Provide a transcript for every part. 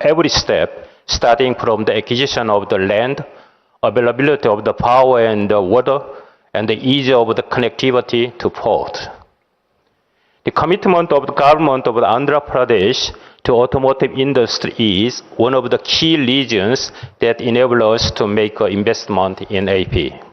every step, starting from the acquisition of the land, availability of the power and the water, and the ease of the connectivity to port. The commitment of the government of Andhra Pradesh to automotive industry is one of the key reasons that enable us to make an investment in AP.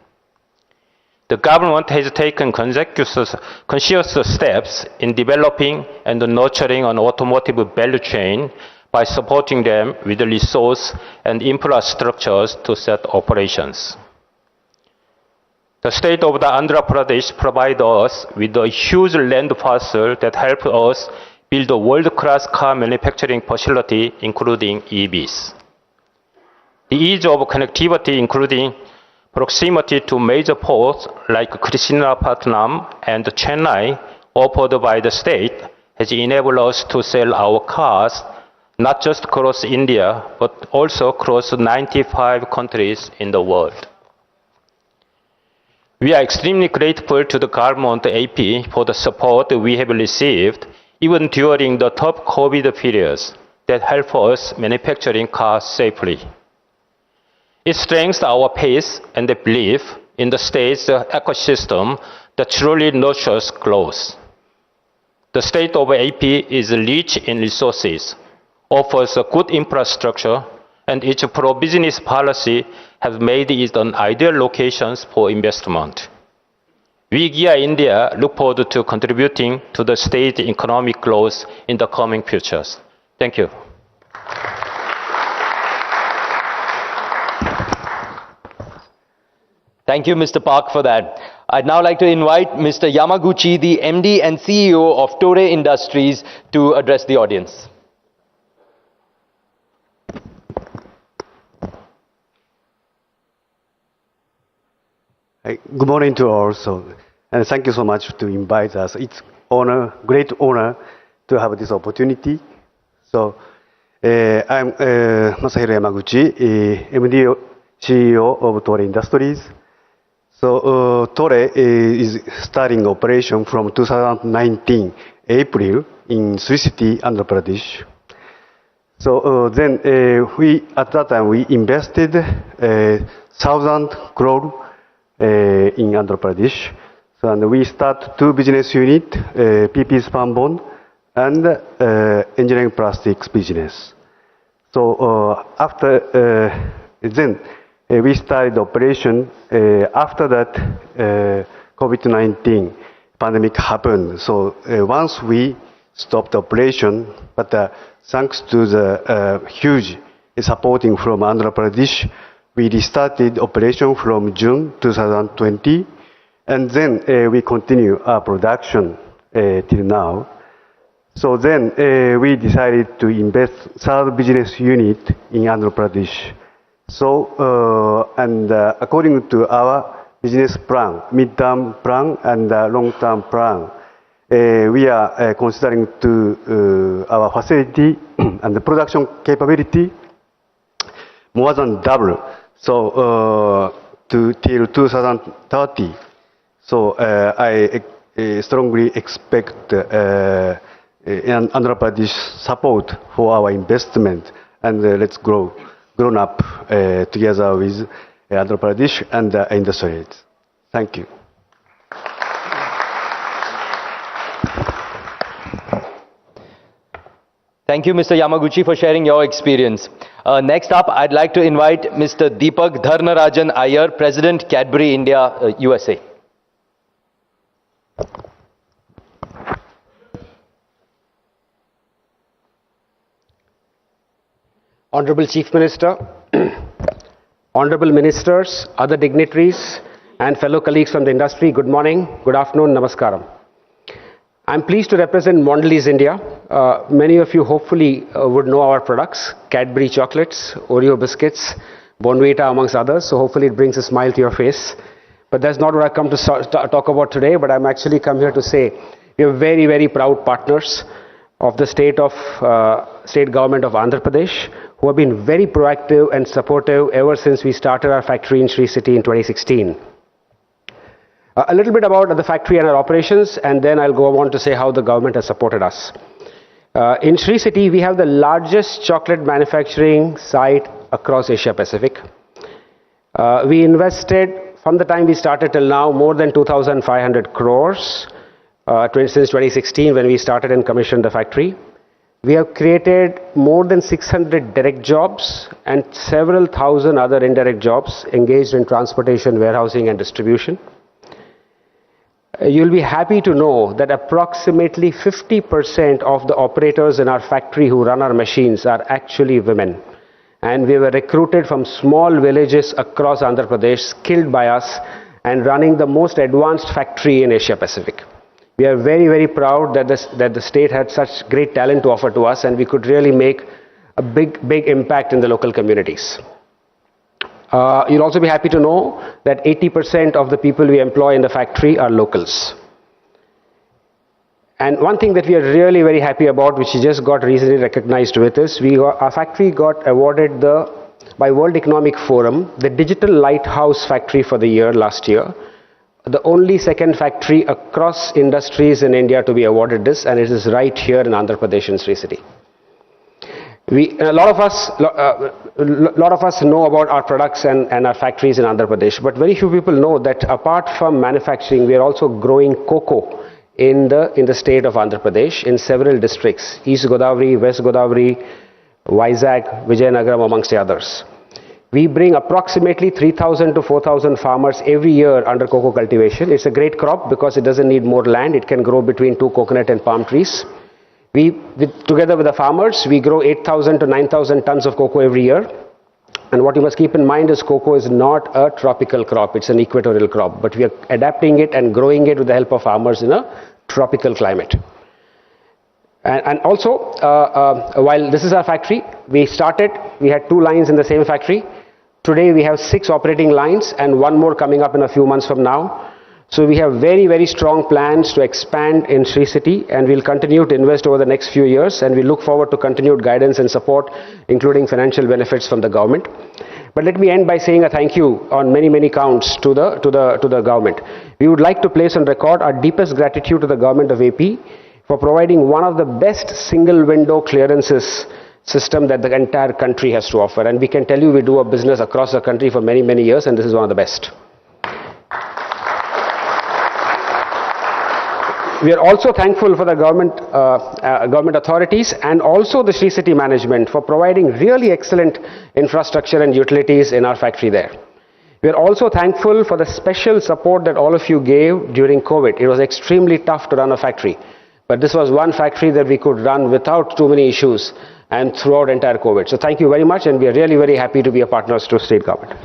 The government has taken conscious steps in developing and nurturing an automotive value chain by supporting them with the resource and infrastructures to set operations. The state of the Andhra Pradesh provides us with a huge land parcel that helps us build a world-class car manufacturing facility, including EVs. The ease of connectivity, including proximity to major ports like Krishnapatnam and Chennai, offered by the state, has enabled us to sell our cars not just across India, but also across 95 countries in the world. We are extremely grateful to the government AP for the support we have received, even during the tough COVID periods that help us manufacturing cars safely. It strengthens our pace and belief in the state's ecosystem that truly nurtures growth. The state of AP is rich in resources, offers a good infrastructure, and its pro-business policy have made it an ideal location for investment. We GIA India look forward to contributing to the state's economic growth in the coming futures. Thank you. Thank you, Mr. Park, for that. I'd now like to invite Mr. Yamaguchi, the MD and CEO of Toray Industries, to address the audience. Good morning to all also, and thank you so much to invite us. It's great honor to have this opportunity. So, I'm Masahiro Yamaguchi, MD CEO of Toray Industries. So, Toray is starting operation from 2019 April in Sri City, Andhra Pradesh. So then at that time we invested 1,000 crore in Andhra Pradesh. So, and we start two business units, PP spun bond and engineering plastics business. So after then we started operation. After that, COVID-19 pandemic happened. So once we stopped operation, but thanks to the huge supporting from Andhra Pradesh, we restarted operation from June 2020, and then we continue our production till now. So then we decided to invest third business unit in Andhra Pradesh. So and according to our business plan, mid-term plan and long-term plan, we are considering to our facility and the production capability more than double. So till 2030. So I strongly expect Andhra Pradesh support for our investment, and let's grown up together with Andhra Pradesh and industries. Thank you. Thank you, Mr. Yamaguchi, for sharing your experience. Next up, I'd like to invite Mr. Deepak Dharnarajan Iyer, President, Cadbury India, USA. Honorable Chief Minister, Honorable Ministers, other dignitaries, and fellow colleagues from the industry, good morning, good afternoon, namaskaram. I'm pleased to represent Mondelez India. Many of you hopefully would know our products, Cadbury chocolates, Oreo biscuits, Bonvita amongst others, so hopefully it brings a smile to your face. But that's not what I come to talk about today, but I'm actually come here to say we are very, very proud partners of the state government of Andhra Pradesh, who have been very proactive and supportive ever since we started our factory in Sri City in 2016. A little bit about the factory and our operations, and then I'll go on to say how the government has supported us. In Sri City, we have the largest chocolate manufacturing site across Asia Pacific. We invested, from the time we started till now, more than 2,500 crores since 2016 when we started and commissioned the factory. We have created more than 600 direct jobs and several thousand other indirect jobs engaged in transportation, warehousing and distribution. You'll be happy to know that approximately 50% of the operators in our factory who run our machines are actually women. And we were recruited from small villages across Andhra Pradesh, skilled by us, and running the most advanced factory in Asia Pacific. We are very, very proud that the state had such great talent to offer to us, and we could really make a big impact in the local communities. You'll also be happy to know that 80% of the people we employ in the factory are locals. And one thing that we are really very happy about, which we just got recently recognized with, is our factory got awarded by World Economic Forum the Digital Lighthouse Factory for the year last year. The only second factory across industries in India to be awarded this, and it is right here in Andhra Pradesh in Sri City. A lot of us know about our products and our factories in Andhra Pradesh, but very few people know that apart from manufacturing, we are also growing cocoa in the state of Andhra Pradesh in several districts: East Godavari, West Godavari, Vizag, Vijayanagaram, amongst the others. We bring approximately 3,000 to 4,000 farmers every year under cocoa cultivation. It's a great crop because it doesn't need more land. It can grow between 2 coconut and palm trees. Together with the farmers, we grow 8,000 to 9,000 tons of cocoa every year. And what you must keep in mind is cocoa is not a tropical crop. It's an equatorial crop. But we are adapting it and growing it with the help of farmers in a tropical climate. And also, while this is our factory, we had 2 lines in the same factory. Today we have 6 operating lines and 1 more coming up in a few months from now. So we have very, very strong plans to expand in Sri City, and we'll continue to invest over the next few years, and we look forward to continued guidance and support, including financial benefits from the government. But let me end by saying a thank you on many, many counts to the government. We would like to place on record our deepest gratitude to the government of AP for providing one of the best single window clearances system that the entire country has to offer. And we can tell you we do a business across the country for many, many years, and this is one of the best. We are also thankful for the government authorities and also the Sri City management for providing really excellent infrastructure and utilities in our factory there. We are also thankful for the special support that all of you gave during COVID. It was extremely tough to run a factory, but this was one factory that we could run without too many issues and throughout entire COVID. So thank you very much, and we are really very happy to be a partner to state government.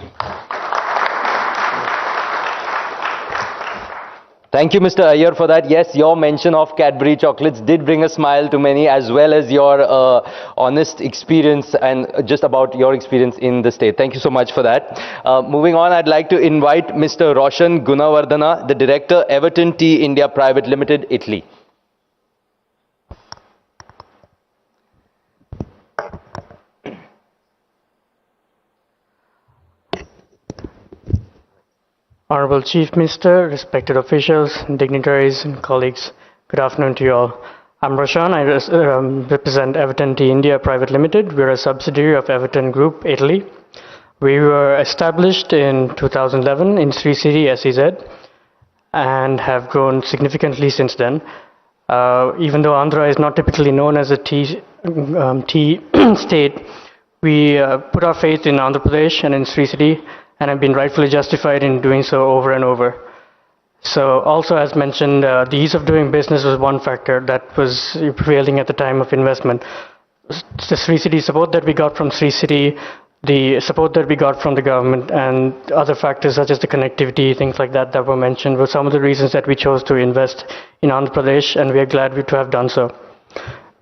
Thank you, Mr. Iyer, for that. Yes, your mention of Cadbury chocolates did bring a smile to many, as well as your honest experience and just about your experience in the state. Thank you so much for that. Moving on, I'd like to invite Mr. Roshan Gunawardana, the Director, Everton Tea India Private Limited, Italy. Honorable Chief Minister, respected officials, dignitaries and colleagues, good afternoon to you all. I'm Roshan. I represent Everton Tea India Private Limited. We're a subsidiary of Everton Group, Italy. We were established in 2011 in Sri City, SEZ, and have grown significantly since then. Even though Andhra is not typically known as a tea state, we put our faith in Andhra Pradesh and in Sri City, and have been rightfully justified in doing so over and over. So also, as mentioned, the ease of doing business was one factor that was prevailing at the time of investment. The Sri City support that we got from Sri City, the support that we got from the government, and other factors such as the connectivity, things like that that were mentioned, were some of the reasons that we chose to invest in Andhra Pradesh, and we are glad to have done so.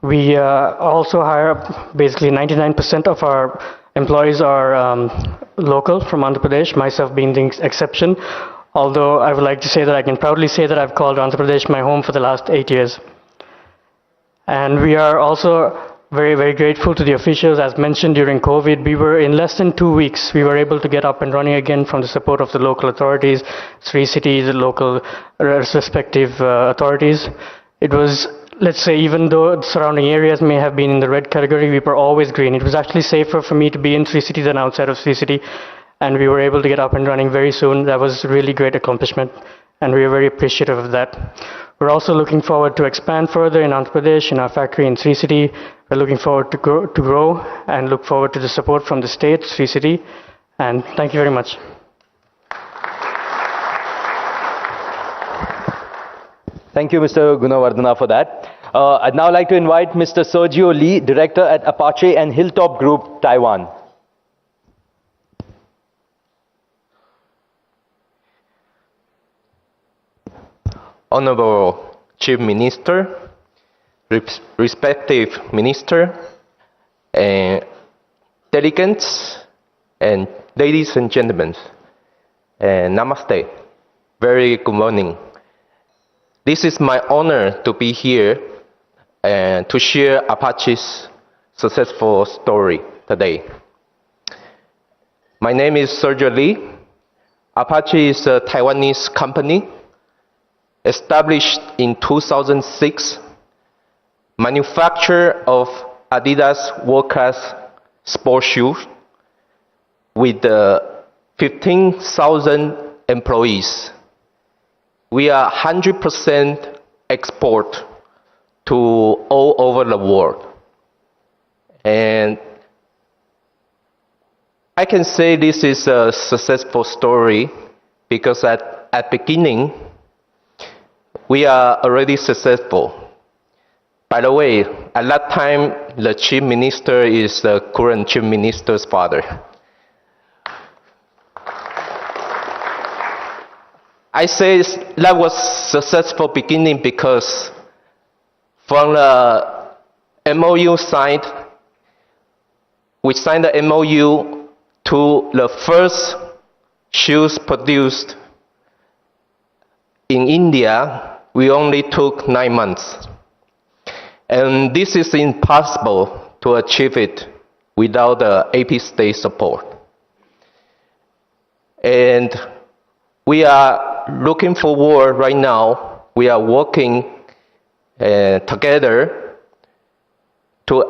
We also hire basically 99% of our employees are local from Andhra Pradesh, myself being the exception, although I would like to say that I can proudly say that I've called Andhra Pradesh my home for the last 8 years. And we are also very, very grateful to the officials. As mentioned during COVID, we were in less than 2 weeks, we were able to get up and running again from the support of the local authorities, Sri City's local respective authorities. It was let's say, even though the surrounding areas may have been in the red category, we were always green. It was actually safer for me to be in Sri City than outside of Sri City, and we were able to get up and running very soon. That was a really great accomplishment, and we are very appreciative of that. We're also looking forward to expand further in Andhra Pradesh, in our factory in Sri City. We're looking forward to grow and look forward to the support from the state, Sri City, and thank you very much. Thank you, Mr. Gunawardena, for that. I'd now like to invite Mr. Sergio Lee, Director at Apache and Hilltop Group, Taiwan. Honorable Chief Minister, respective Minister, delegates, and ladies and gentlemen, namaste. Very good morning. This is my honor to be here and to share Apache's successful story today. My name is Sergio Lee. Apache is a Taiwanese company established in 2006, manufacturer of Adidas world-class sports shoes with 15,000 employees. We are 100% export to all over the world. And I can say this is a successful story because at beginning, we are already successful. By the way, at that time, the chief minister is the current chief minister's father. I say that was successful beginning because from the MOU signed, we signed the MOU to the first shoes produced in India, we only took 9 months. And this is impossible to achieve it without the AP state support. And we are looking forward right now, we are working together to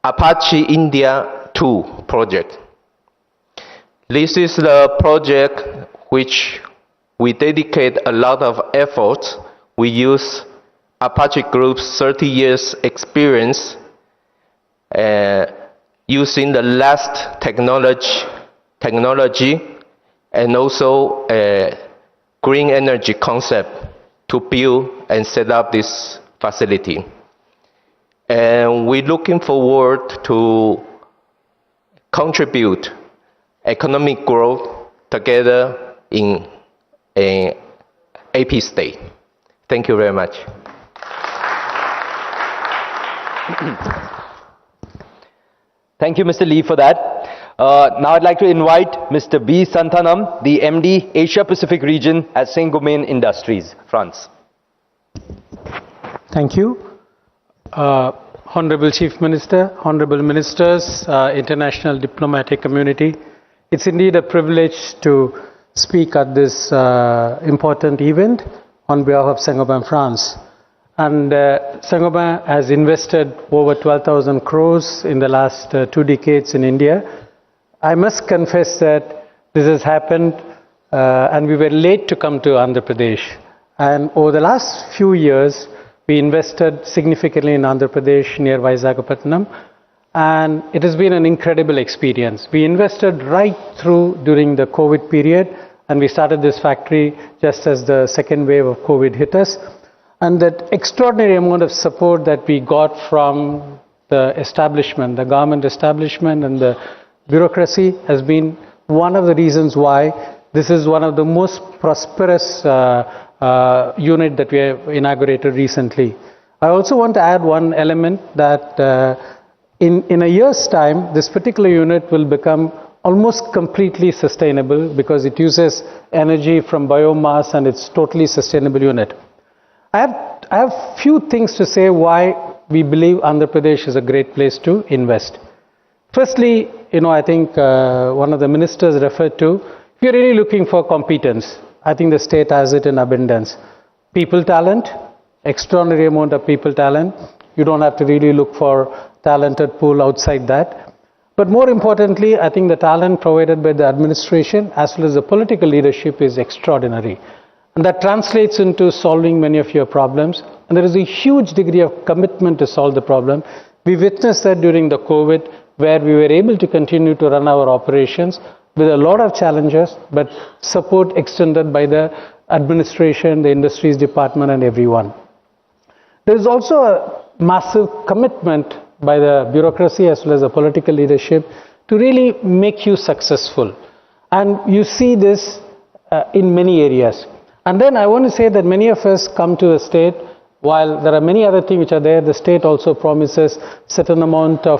Apache India 2 project. This is the project which we dedicate a lot of effort. We use Apache Group's 30 years experience using the last technology and also green energy concept to build and set up this facility. And we're looking forward to contribute economic growth together in an AP state. Thank you very much. Thank you, Mr. Lee, for that. Now I'd like to invite Mr. B. Santhanam, the MD, Asia Pacific region at Saint-Gobain Industries, France. Thank you. Honorable Chief Minister, Honorable Ministers, international diplomatic community, it's indeed a privilege to speak at this important event on behalf of Saint-Gobain France. And Saint-Gobain has invested over 12,000 crores in the last 2 decades in India. I must confess that this has happened and we were late to come to Andhra Pradesh. And over the last few years, we invested significantly in Andhra Pradesh near Visakhapatnam. And it has been an incredible experience. We invested right through during the COVID period, and we started this factory just as the second wave of COVID hit us. And that extraordinary amount of support that we got from the establishment, the government establishment and the bureaucracy has been one of the reasons why this is one of the most prosperous unit that we have inaugurated recently. I also want to add one element that in a year's time, this particular unit will become almost completely sustainable because it uses energy from biomass and it's totally sustainable unit. I have few things to say why we believe Andhra Pradesh is a great place to invest. Firstly, I think one of the ministers referred to, if you're really looking for competence, I think the state has it in abundance. People talent, extraordinary amount of people talent. You don't have to really look for talented pool outside that. But more importantly, I think the talent provided by the administration as well as the political leadership is extraordinary. And that translates into solving many of your problems. And there is a huge degree of commitment to solve the problem. We witnessed that during the COVID, where we were able to continue to run our operations with a lot of challenges, but support extended by the administration, the industries department, and everyone. There is also a massive commitment by the bureaucracy as well as the political leadership to really make you successful. And you see this in many areas. And then I want to say that many of us come to the state, while there are many other things which are there, the state also promises certain amount of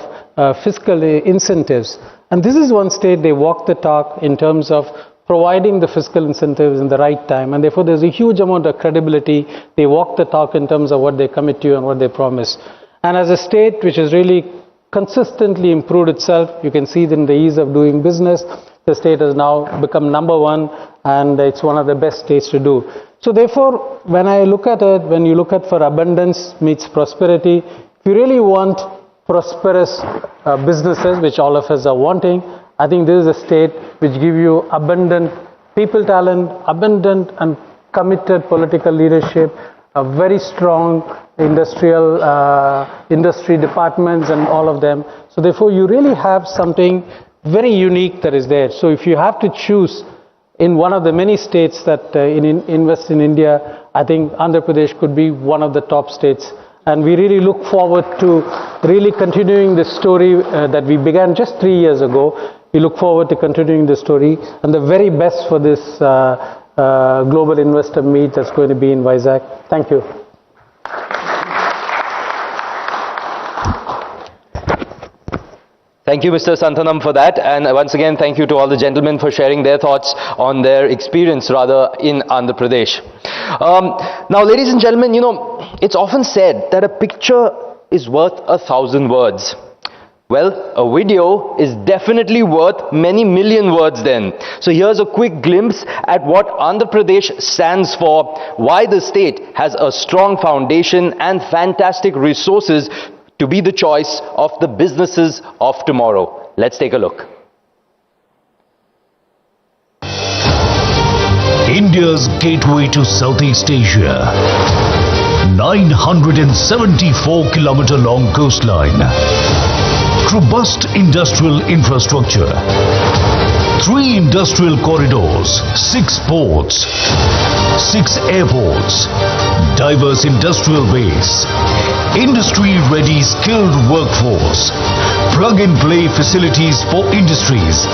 fiscal incentives. And this is one state they walk the talk in terms of providing the fiscal incentives in the right time. And therefore there's a huge amount of credibility. They walk the talk in terms of what they commit to and what they promise. And as a state which has really consistently improved itself, you can see it in the ease of doing business. The state has now become #1, and it's one of the best states to do. So therefore, when I look at it, when you look at for abundance meets prosperity, if you really want prosperous businesses, which all of us are wanting, I think this is a state which gives you abundant people talent, abundant and committed political leadership, a very strong industry departments and all of them. So therefore, you really have something very unique that is there. So if you have to choose in one of the many states that invest in India, I think Andhra Pradesh could be one of the top states. And we really look forward to really continuing this story that we began just 3 years ago. We look forward to continuing the story, and the very best for this global investor meet that's going to be in Vizag. Thank you. Thank you, Mr. Santhanam, for that. And once again, thank you to all the gentlemen for sharing their thoughts on their experience, rather, in Andhra Pradesh. Now, ladies and gentlemen, you know, it's often said that a picture is worth 1,000 words. Well, a video is definitely worth many million words then. So here's a quick glimpse at what Andhra Pradesh stands for, why the state has a strong foundation and fantastic resources to be the choice of the businesses of tomorrow. Let's take a look. India's gateway to Southeast Asia. 974-kilometer long coastline. Robust industrial infrastructure. 3 industrial corridors, 6 ports, 6 airports, diverse industrial base, industry-ready skilled workforce, plug-and-play facilities for industries.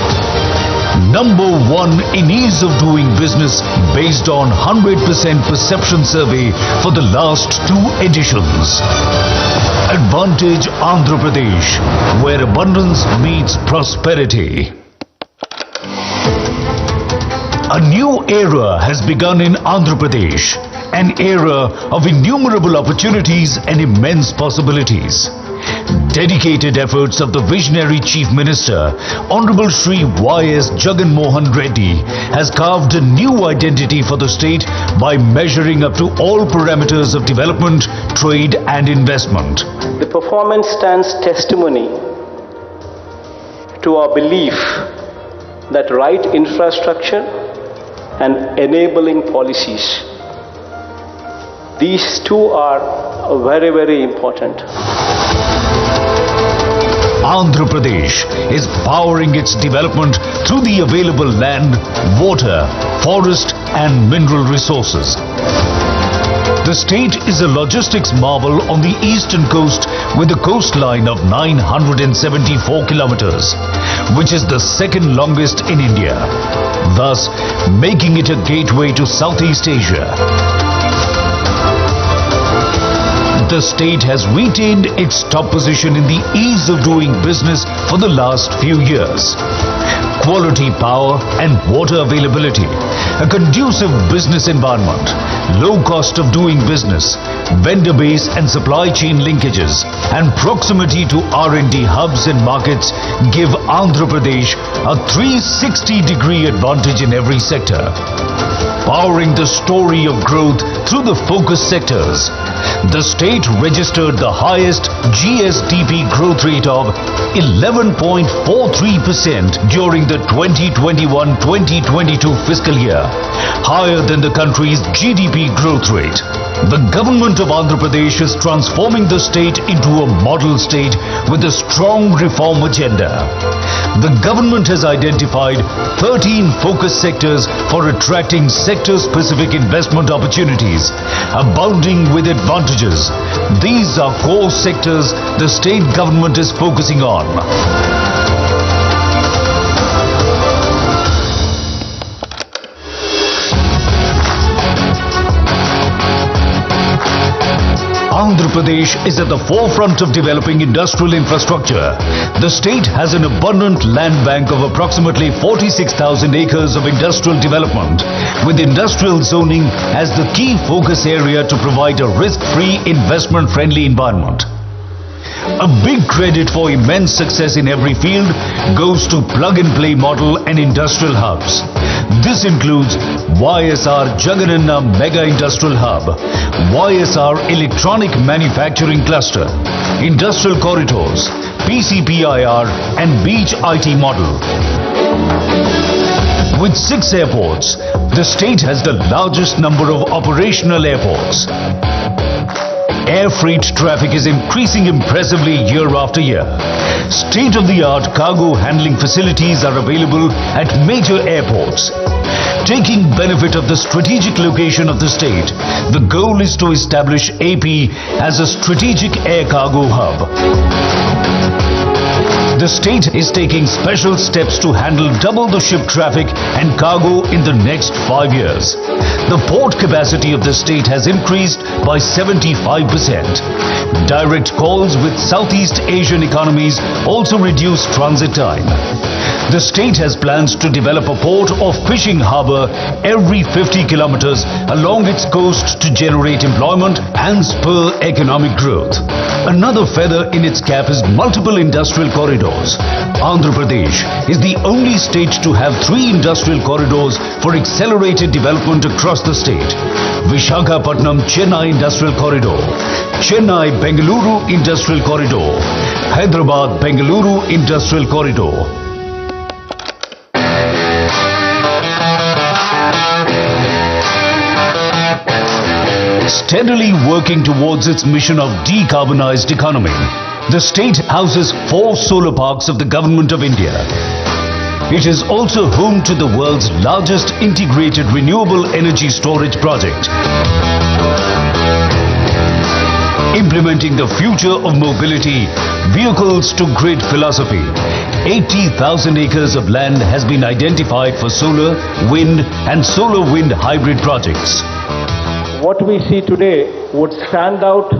#1 in ease of doing business based on 100% perception survey for the last 2 editions. Advantage Andhra Pradesh, where abundance meets prosperity. A new era has begun in Andhra Pradesh, an era of innumerable opportunities and immense possibilities. Dedicated efforts of the visionary Chief Minister, Honorable Shri Y.S. Jagan Mohan Reddy, has carved a new identity for the state by measuring up to all parameters of development, trade and investment. The performance stands testimony to our belief that right infrastructure and enabling policies, these two are very, very important. Andhra Pradesh is powering its development through the available land, water, forest and mineral resources. The state is a logistics marvel on the eastern coast with a coastline of 974 kilometers, which is the second longest in India, thus making it a gateway to Southeast Asia. The state has retained its top position in the ease of doing business for the last few years. Quality power and water availability, a conducive business environment, low cost of doing business, vendor base and supply chain linkages, and proximity to R&D hubs and markets give Andhra Pradesh a 360-degree advantage in every sector. powering the story of growth through the focus sectors. The state registered the highest GSDP growth rate of 11.43% during the 2021-2022 fiscal year, higher than the country's GDP growth rate. The government of Andhra Pradesh is transforming the state into a model state with a strong reform agenda. The government has identified 13 focus sectors for attracting sector-specific investment opportunities, abounding with advantages. These are core sectors the state government is focusing on. Andhra Pradesh is at the forefront of developing industrial infrastructure. The state has an abundant land bank of approximately 46,000 acres of industrial development, with industrial zoning as the key focus area to provide a risk-free, investment-friendly environment. A big credit for immense success in every field goes to plug-and-play model and industrial hubs. This includes YSR Jagannath Mega Industrial Hub, YSR Electronic Manufacturing Cluster, Industrial Corridors, PCPIR and Beach IT model. With 6 airports, the state has the largest number of operational airports. Air freight traffic is increasing impressively year after year. State-of-the-art cargo handling facilities are available at major airports. Taking benefit of the strategic location of the state, the goal is to establish AP as a strategic air cargo hub. The state is taking special steps to handle double the ship traffic and cargo in the next 5 years. The port capacity of the state has increased by 75%. Direct calls with Southeast Asian economies also reduce transit time. The state has plans to develop a port or fishing harbour every 50 kilometers along its coast to generate employment and spur economic growth. Another feather in its cap is multiple industrial corridors. Andhra Pradesh is the only state to have 3 industrial corridors for accelerated development across the state. Visakhapatnam-Chennai Industrial Corridor, Chennai-Bengaluru Industrial Corridor, Hyderabad-Bengaluru Industrial Corridor. Steadily working towards its mission of decarbonized economy, the state houses 4 solar parks of the Government of India. It is also home to the world's largest integrated renewable energy storage project. Implementing the future of mobility, vehicles to grid philosophy, 80,000 acres of land has been identified for solar, wind and solar wind hybrid projects. What we see today would stand out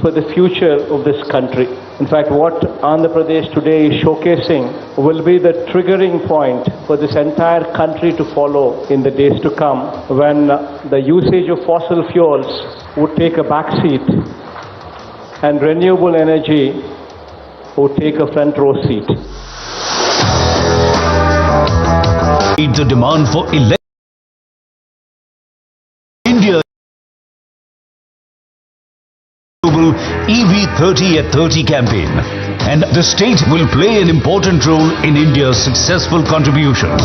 for the future of this country. In fact, what Andhra Pradesh today is showcasing will be the triggering point for this entire country to follow in the days to come, when the usage of fossil fuels would take a back seat and renewable energy would take a front row seat. The demand for India EV 30 at 30 campaign, and the state will play an important role in India's successful contribution.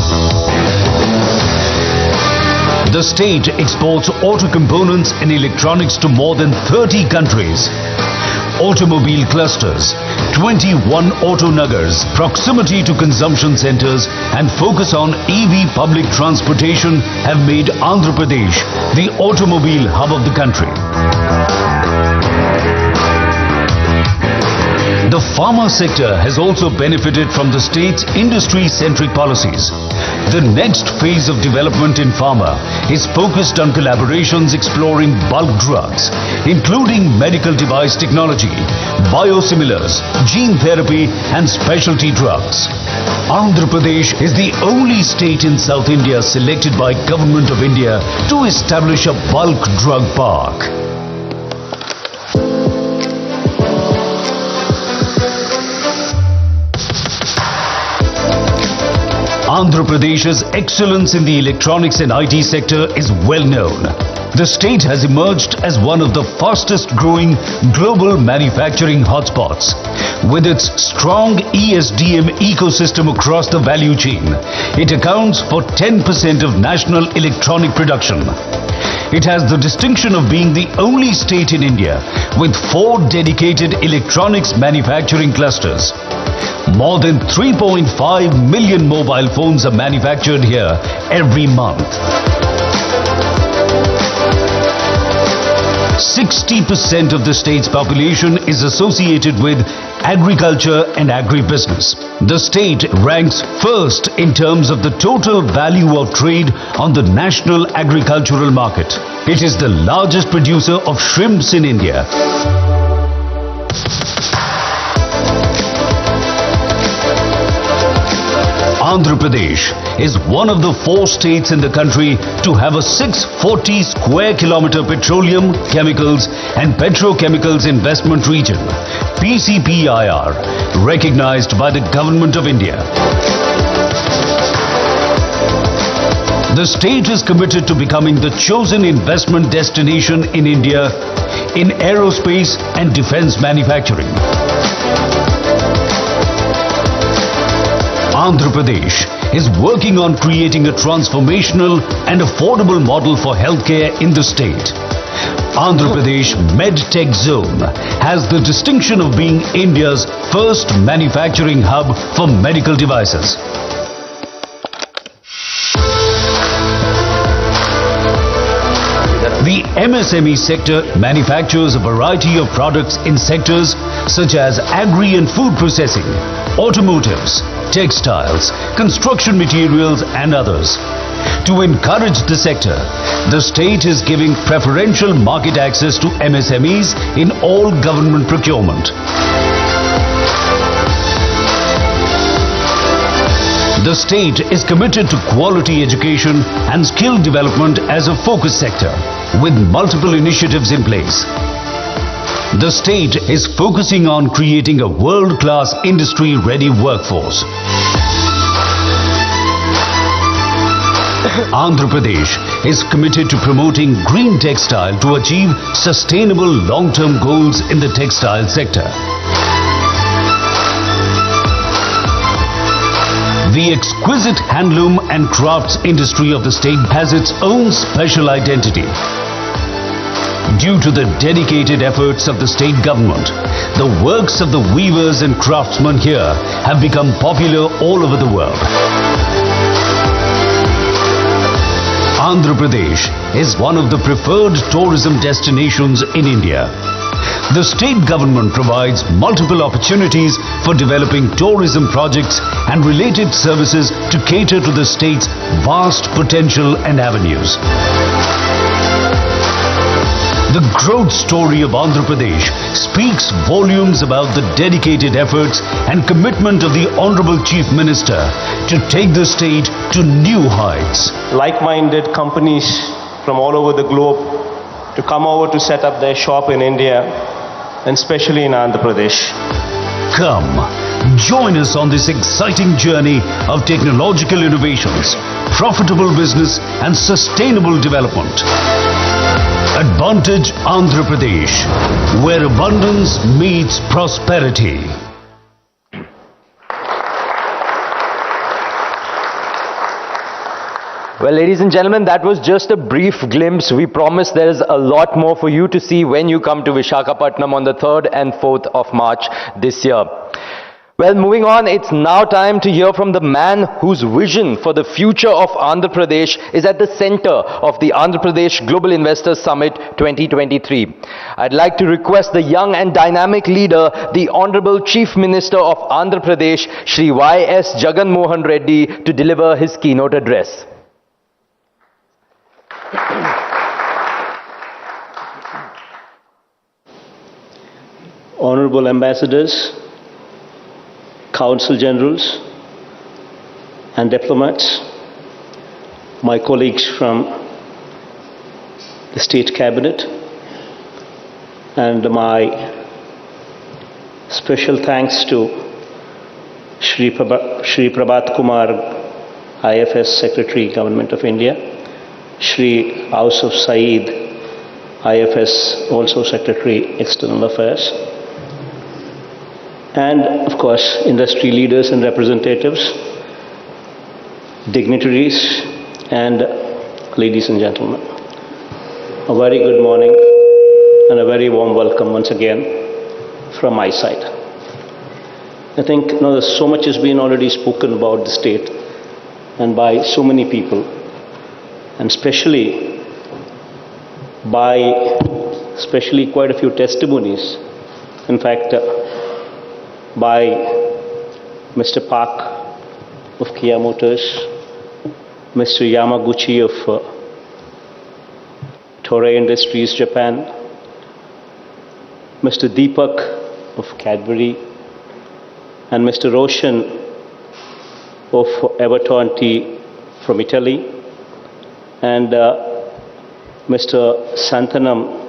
The state exports auto components and electronics to more than 30 countries. Automobile clusters, 21 auto nagars, proximity to consumption centers and focus on EV public transportation have made Andhra Pradesh the automobile hub of the country. The pharma sector has also benefited from the state's industry-centric policies. The next phase of development in pharma is focused on collaborations exploring bulk drugs, including medical device technology, biosimilars, gene therapy and specialty drugs. Andhra Pradesh is the only state in South India selected by Government of India to establish a bulk drug park. Andhra Pradesh's excellence in the electronics and IT sector is well known. The state has emerged as one of the fastest growing global manufacturing hotspots. With its strong ESDM ecosystem across the value chain, it accounts for 10% of national electronic production. It has the distinction of being the only state in India with 4 dedicated electronics manufacturing clusters. More than 3.5 million mobile phones are manufactured here every month. 60% of the state's population is associated with agriculture and agribusiness. The state ranks first in terms of the total value of trade on the national agricultural market. It is the largest producer of shrimps in India. Andhra Pradesh is one of the 4 states in the country to have a 640 square kilometer petroleum, chemicals and petrochemicals investment region, PCPIR, recognized by the Government of India. The state is committed to becoming the chosen investment destination in India in aerospace and defense manufacturing. Andhra Pradesh is working on creating a transformational and affordable model for healthcare in the state. Andhra Pradesh MedTech Zone has the distinction of being India's first manufacturing hub for medical devices. The MSME sector manufactures a variety of products in sectors such as agri and food processing, automotives, textiles, construction materials and others. To encourage the sector, the state is giving preferential market access to MSMEs in all government procurement. The state is committed to quality education and skill development as a focus sector, with multiple initiatives in place. The state is focusing on creating a world-class industry-ready workforce. Andhra Pradesh is committed to promoting green textile to achieve sustainable long-term goals in the textile sector. The exquisite handloom and crafts industry of the state has its own special identity. Due to the dedicated efforts of the state government, the works of the weavers and craftsmen here have become popular all over the world. Andhra Pradesh is one of the preferred tourism destinations in India. The state government provides multiple opportunities for developing tourism projects and related services to cater to the state's vast potential and avenues. The growth story of Andhra Pradesh speaks volumes about the dedicated efforts and commitment of the Honorable Chief Minister to take the state to new heights. Like-minded companies from all over the globe to come over to set up their shop in India, and especially in Andhra Pradesh. Come, join us on this exciting journey of technological innovations, profitable business and sustainable development. Advantage Andhra Pradesh, where abundance meets prosperity. Well, ladies and gentlemen, that was just a brief glimpse. We promise there is a lot more for you to see when you come to Visakhapatnam on the 3rd and 4th of March this year. Well, moving on, it's now time to hear from the man whose vision for the future of Andhra Pradesh is at the center of the Andhra Pradesh Global Investors Summit 2023. I'd like to request the young and dynamic leader, the Honorable Chief Minister of Andhra Pradesh, Shri Y.S. Jagan Mohan Reddy, to deliver his keynote address. Honorable Ambassadors, Consul Generals and diplomats, my colleagues from the State Cabinet, and my special thanks to Shri Prabhat Kumar IFS Secretary, Government of India, Shri Ausuf Saeed, IFS also Secretary, External Affairs, and of course industry leaders and representatives, dignitaries, and ladies and gentlemen. A very good morning and a very warm welcome once again from my side. I think so much has been already spoken about the state and by so many people, and especially quite a few testimonies, in fact by Mr. Park of Kia Motors, Mr. Yamaguchi of Toray Industries, Japan, Mr. Deepak of Cadbury, and Mr. Roshan of Everton Tea from Italy, and Mr. Santanam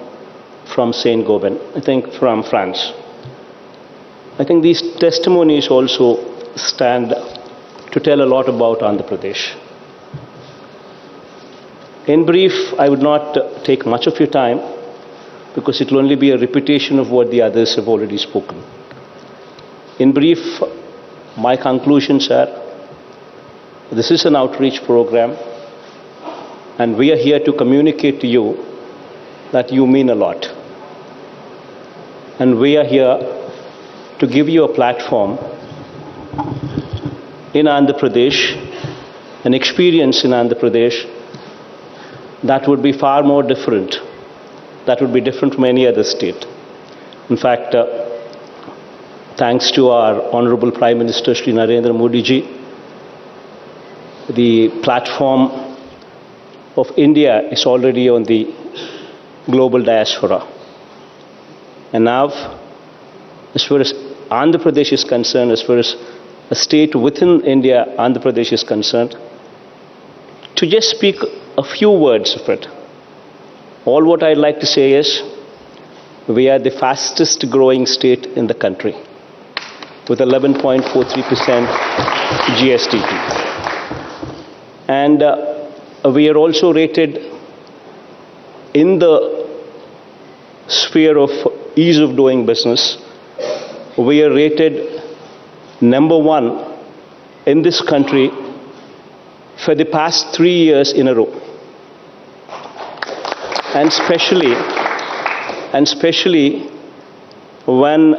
from Saint Gobain, I think from France. I think these testimonies also stand to tell a lot about Andhra Pradesh. In brief, I would not take much of your time because it will only be a repetition of what the others have already spoken. In brief, my conclusions are, this is an outreach program and we are here to communicate to you that you mean a lot. And we are here to give you a platform in Andhra Pradesh, an experience in Andhra Pradesh that would be far more different, that would be different from any other state. In fact, thanks to our Honorable Prime Minister Shri Narendra Modi ji, the platform of India is already on the global diaspora. And now, as far as Andhra Pradesh is concerned, as far as a state within India, Andhra Pradesh is concerned, to just speak a few words of it, all what I'd like to say is, we are the fastest growing state in the country with 11.43% GSDP. And we are also rated in the sphere of ease of doing business. We are rated #1 in this country for the past 3 years in a row. And especially when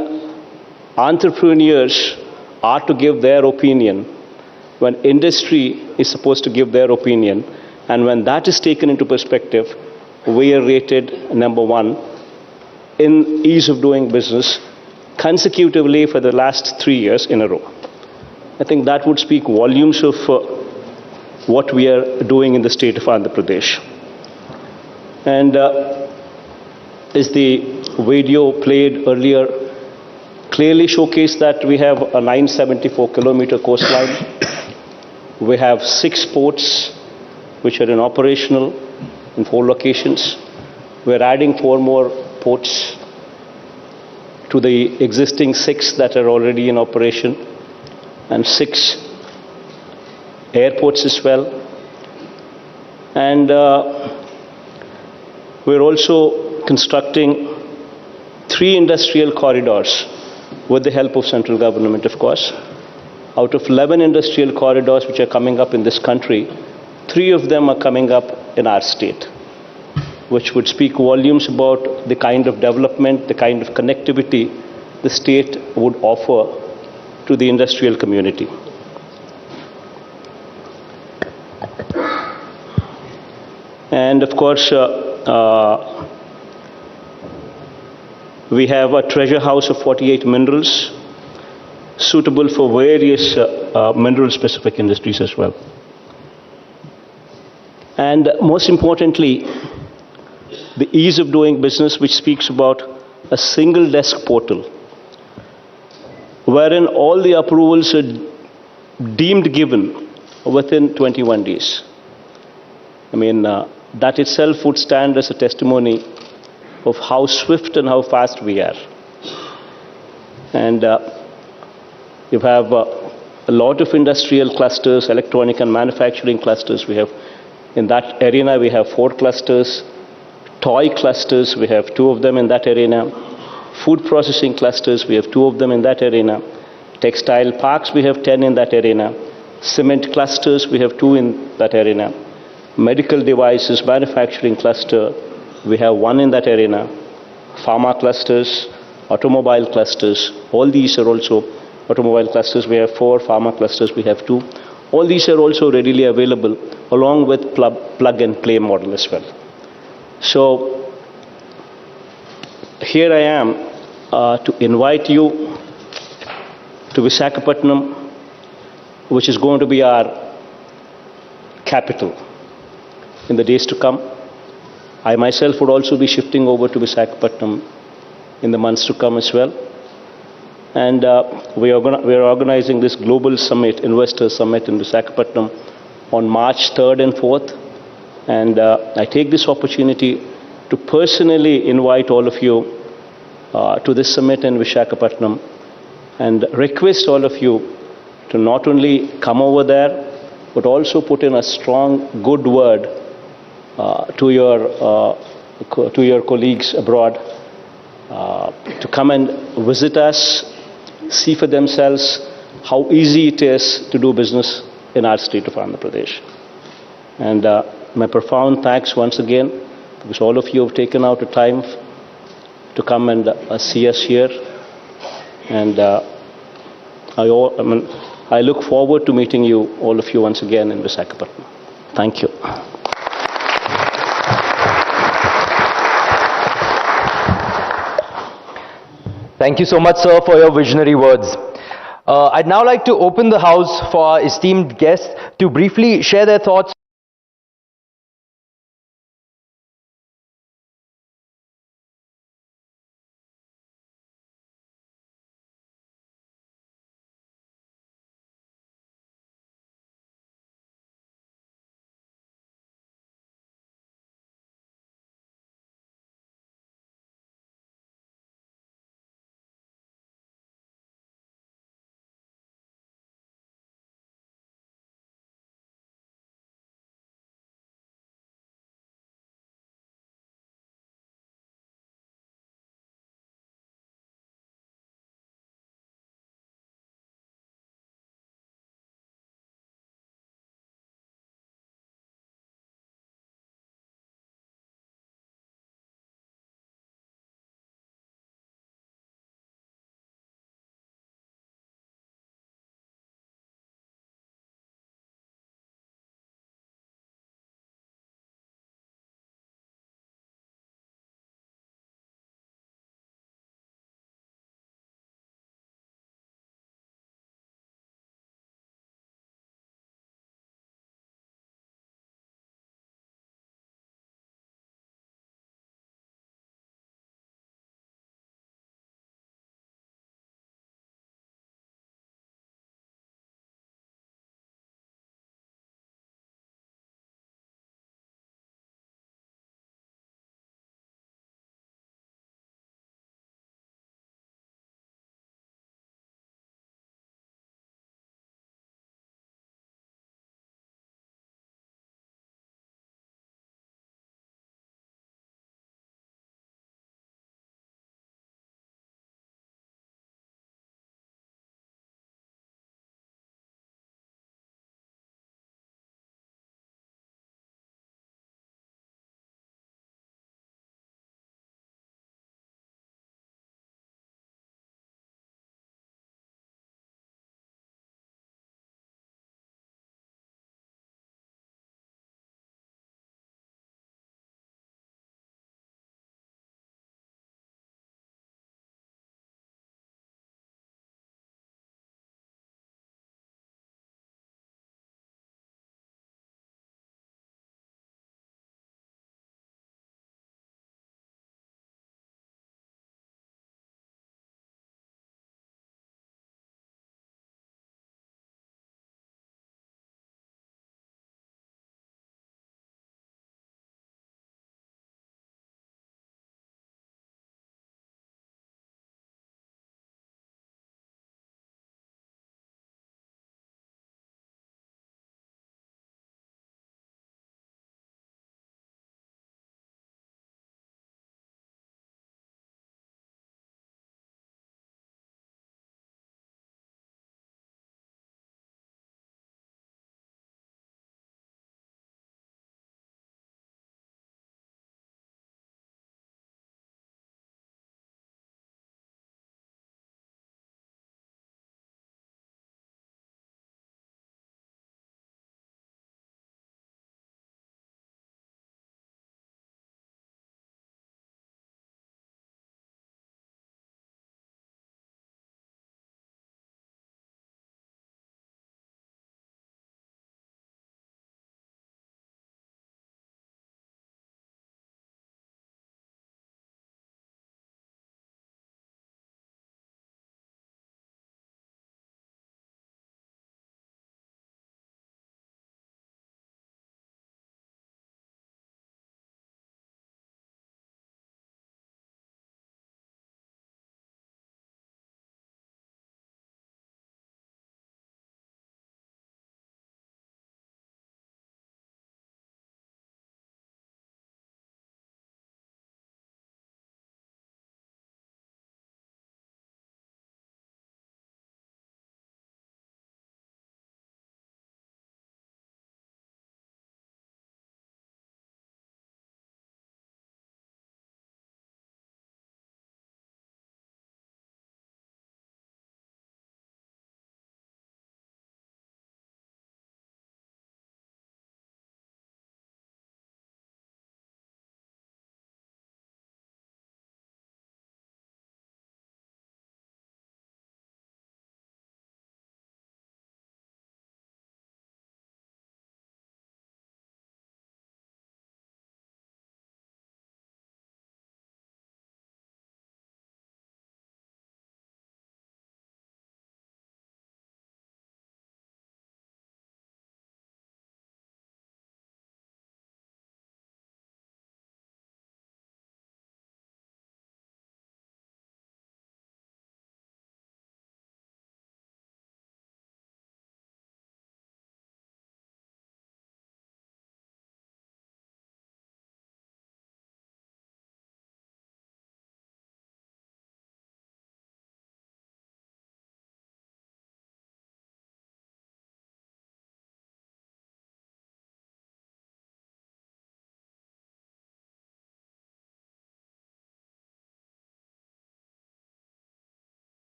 entrepreneurs are to give their opinion, when industry is supposed to give their opinion, and when that is taken into perspective, we are rated #1 in ease of doing business consecutively for the last 3 years in a row. I think that would speak volumes of what we are doing in the state of Andhra Pradesh. And as the video played earlier clearly showcased that we have a 974-kilometer coastline. We have 6 ports which are in operational in 4 locations. We're adding 4 more ports to the existing 6 that are already in operation, and 6 airports as well. And we're also constructing 3 industrial corridors with the help of central government, of course. Out of 11 industrial corridors which are coming up in this country, 3 of them are coming up in our state, which would speak volumes about the kind of development, the kind of connectivity the state would offer to the industrial community. And of course, we have a treasure house of 48 minerals suitable for various mineral-specific industries as well. And most importantly, the ease of doing business, which speaks about a single desk portal, wherein all the approvals are deemed given within 21 days. I mean, that itself would stand as a testimony of how swift and how fast we are. And you have a lot of industrial clusters, electronic and manufacturing clusters. We have, in that arena, we have 4 clusters. Toy clusters, we have 2 of them in that arena. Food processing clusters, we have 2 of them in that arena. Textile parks, we have 10 in that arena. Cement clusters, we have 2 in that arena. Medical devices, manufacturing cluster, we have 1 in that arena. Pharma clusters, automobile clusters, all these are also automobile clusters. We have 4, pharma clusters, we have 2. All these are also readily available along with plug and play model as well. So here I am to invite you to Visakhapatnam, which is going to be our capital in the days to come. I myself would also be shifting over to Visakhapatnam in the months to come as well. And we are organizing this global summit, investor summit in Visakhapatnam on March 3rd and 4th. And I take this opportunity to personally invite all of you to this summit in Visakhapatnam and request all of you to not only come over there, but also put in a strong, good word to your colleagues abroad to come and visit us, see for themselves how easy it is to do business in our state of Andhra Pradesh. And my profound thanks once again, because all of you have taken out the time to come and see us here. And I look forward to meeting you, all of you, once again in Visakhapatnam. Thank you. Thank you so much, sir, for your visionary words. I'd now like to open the house for our esteemed guests to briefly share their thoughts